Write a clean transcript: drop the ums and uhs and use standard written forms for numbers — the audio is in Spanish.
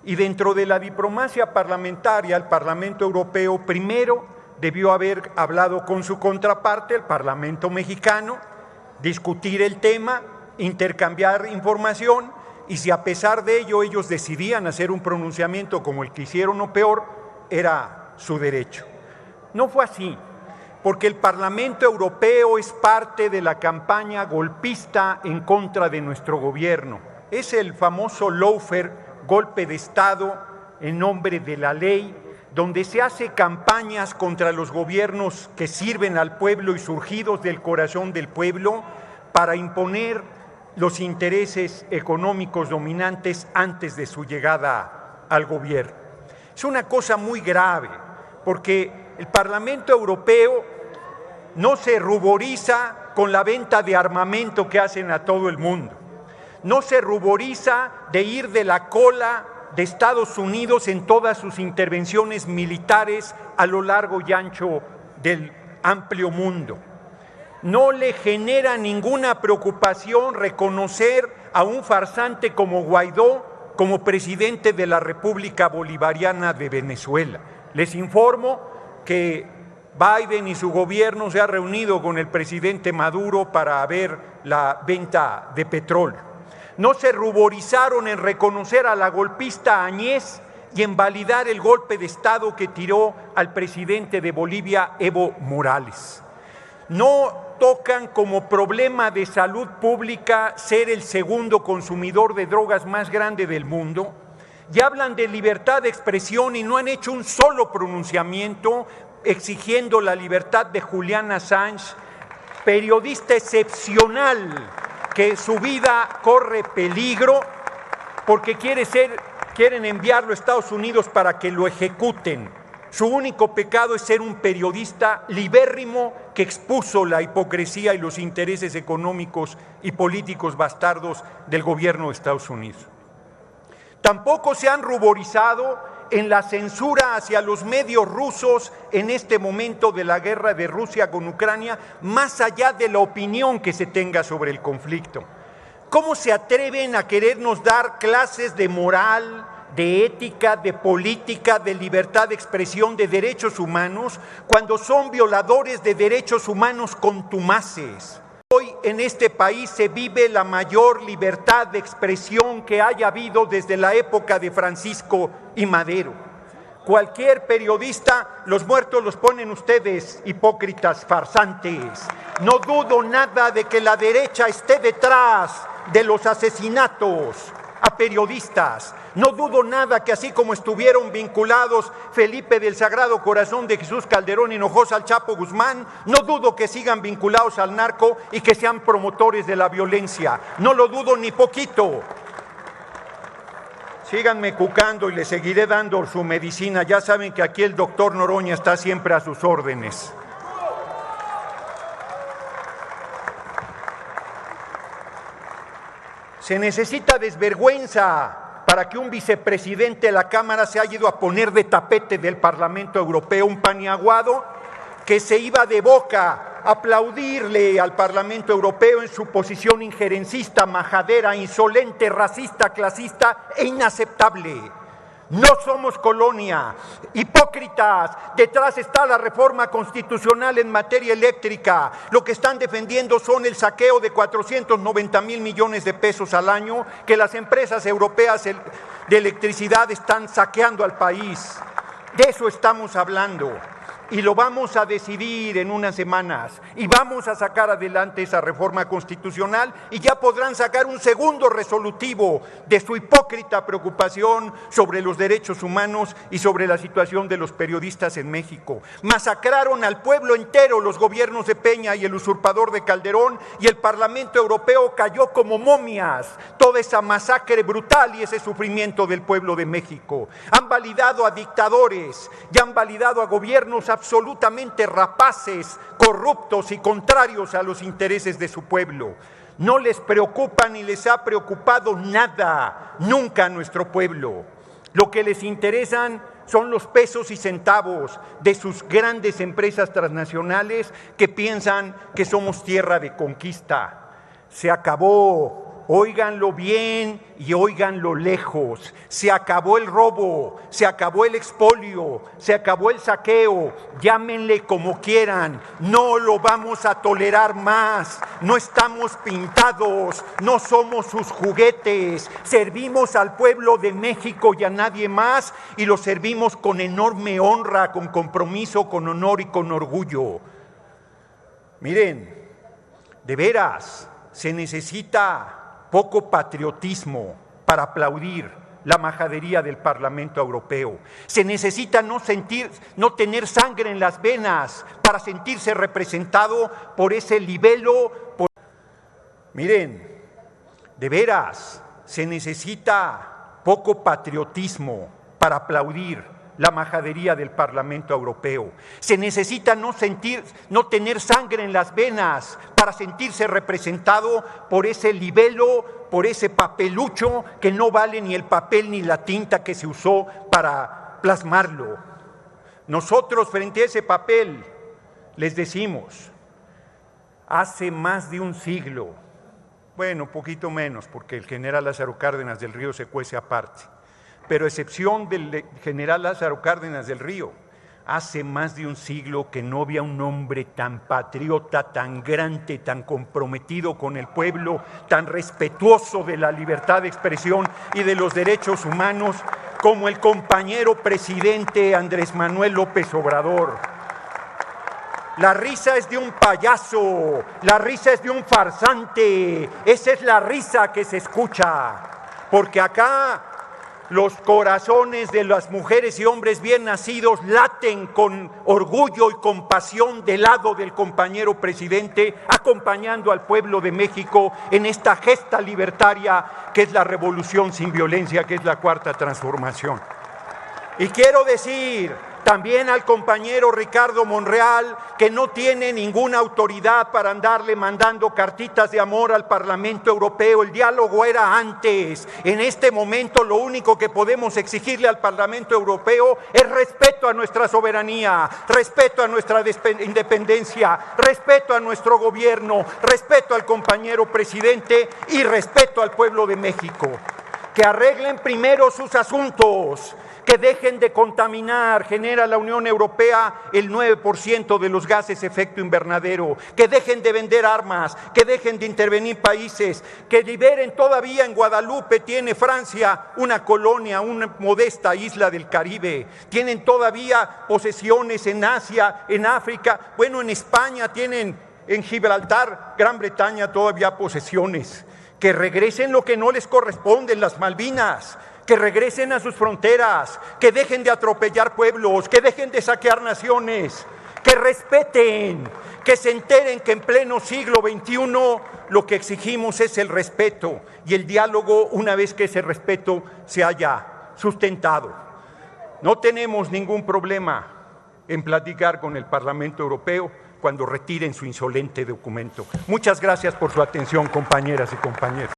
Y dentro de la diplomacia parlamentaria, el Parlamento Europeo primero debió haber hablado con su contraparte, el Parlamento mexicano, discutir el tema, intercambiar información, y si a pesar de ello ellos decidían hacer un pronunciamiento como el que hicieron o peor, era su derecho. No fue así, porque el Parlamento Europeo es parte de la campaña golpista en contra de nuestro gobierno. Es el famoso lawfare, golpe de Estado en nombre de la ley, donde se hace campañas contra los gobiernos que sirven al pueblo y surgidos del corazón del pueblo para imponer los intereses económicos dominantes antes de su llegada al gobierno. Es una cosa muy grave, porque el Parlamento Europeo no se ruboriza con la venta de armamento que hacen a todo el mundo. No se ruboriza de ir de la cola de Estados Unidos en todas sus intervenciones militares a lo largo y ancho del amplio mundo. No le genera ninguna preocupación reconocer a un farsante como Guaidó como presidente de la República Bolivariana de Venezuela. Les informo que Biden y su gobierno se ha reunido con el presidente Maduro para ver la venta de petróleo. No se ruborizaron en reconocer a la golpista Áñez y en validar el golpe de Estado que tiró al presidente de Bolivia, Evo Morales. No tocan como problema de salud pública ser el segundo consumidor de drogas más grande del mundo, y hablan de libertad de expresión y no han hecho un solo pronunciamiento exigiendo la libertad de Julian Assange, periodista excepcional que su vida corre peligro porque quieren enviarlo a Estados Unidos para que lo ejecuten. Su único pecado es ser un periodista libérrimo que expuso la hipocresía y los intereses económicos y políticos bastardos del gobierno de Estados Unidos. Tampoco se han ruborizado en la censura hacia los medios rusos en este momento de la guerra de Rusia con Ucrania, más allá de la opinión que se tenga sobre el conflicto. ¿Cómo se atreven a querernos dar clases de moral, de ética, de política, de libertad de expresión, de derechos humanos, cuando son violadores de derechos humanos contumaces? Hoy en este país se vive la mayor libertad de expresión que haya habido desde la época de Francisco y Madero. Cualquier periodista, los muertos los ponen ustedes, hipócritas farsantes. No dudo nada de que la derecha esté detrás de los asesinatos a periodistas. No dudo nada que así como estuvieron vinculados Felipe del Sagrado Corazón de Jesús Calderón Hinojosa al Chapo Guzmán, no dudo que sigan vinculados al narco y que sean promotores de la violencia. No lo dudo ni poquito. Síganme cucando y les seguiré dando su medicina. Ya saben que aquí el doctor Noroña está siempre a sus órdenes. Se necesita desvergüenza para que un vicepresidente de la Cámara se haya ido a poner de tapete del Parlamento Europeo, un paniaguado que se iba de boca a aplaudirle al Parlamento Europeo en su posición injerencista, majadera, insolente, racista, clasista e inaceptable. No somos colonia. Hipócritas, detrás está la reforma constitucional en materia eléctrica. Lo que están defendiendo son el saqueo de 490,000 millones de pesos al año que las empresas europeas de electricidad están saqueando al país. De eso estamos hablando. Y lo vamos a decidir en unas semanas y vamos a sacar adelante esa reforma constitucional y ya podrán sacar un segundo resolutivo de su hipócrita preocupación sobre los derechos humanos y sobre la situación de los periodistas en México. Masacraron al pueblo entero los gobiernos de Peña y el usurpador de Calderón, y el Parlamento Europeo cayó como momias toda esa masacre brutal y ese sufrimiento del pueblo de México. Han validado a dictadores y han validado a gobiernos absolutamente rapaces, corruptos y contrarios a los intereses de su pueblo. No les preocupa ni les ha preocupado nada, nunca a nuestro pueblo. Lo que les interesan son los pesos y centavos de sus grandes empresas transnacionales que piensan que somos tierra de conquista. Se acabó óiganlo bien y óiganlo lejos. Se acabó el robo, se acabó el expolio, se acabó el saqueo, llámenle como quieran, no lo vamos a tolerar más. No estamos pintados, no somos sus juguetes, servimos al pueblo de México y a nadie más, y lo servimos con enorme honra, con compromiso, con honor y con orgullo. Miren, de veras, se necesita poco patriotismo para aplaudir la majadería del Parlamento Europeo. Se necesita no tener sangre en las venas para sentirse representado por ese libelo. Miren, de veras, se necesita poco patriotismo para aplaudir la majadería del Parlamento Europeo. Se necesita no tener sangre en las venas para sentirse representado por ese libelo, por ese papelucho que no vale ni el papel ni la tinta que se usó para plasmarlo. Nosotros, frente a ese papel, les decimos, hace más de un siglo, bueno, poquito menos, porque el general Lázaro Cárdenas del Río se cuece aparte, pero a excepción del general Lázaro Cárdenas del Río, hace más de un siglo que no había un hombre tan patriota, tan grande, tan comprometido con el pueblo, tan respetuoso de la libertad de expresión y de los derechos humanos como el compañero presidente Andrés Manuel López Obrador. La risa es de un payaso, la risa es de un farsante, esa es la risa que se escucha, porque acá los corazones de las mujeres y hombres bien nacidos laten con orgullo y compasión del lado del compañero presidente, acompañando al pueblo de México en esta gesta libertaria que es la revolución sin violencia, que es la cuarta transformación. Y quiero decir también al compañero Ricardo Monreal, que no tiene ninguna autoridad para andarle mandando cartitas de amor al Parlamento Europeo. El diálogo era antes. En este momento lo único que podemos exigirle al Parlamento Europeo es respeto a nuestra soberanía, respeto a nuestra independencia, respeto a nuestro gobierno, respeto al compañero presidente y respeto al pueblo de México. Que arreglen primero sus asuntos, que dejen de contaminar. Genera la Unión Europea el 9% de los gases efecto invernadero, que dejen de vender armas, que dejen de intervenir países, que liberen. Todavía en Guadalupe tiene Francia una colonia, una modesta isla del Caribe, tienen todavía posesiones en Asia, en África, bueno, en España tienen, en Gibraltar, Gran Bretaña todavía posesiones. Que regresen lo que no les corresponde, las Malvinas, que regresen a sus fronteras, que dejen de atropellar pueblos, que dejen de saquear naciones, que respeten, que se enteren que en pleno siglo XXI lo que exigimos es el respeto y el diálogo una vez que ese respeto se haya sustentado. No tenemos ningún problema en platicar con el Parlamento Europeo cuando retiren su insolente documento. Muchas gracias por su atención, compañeras y compañeros.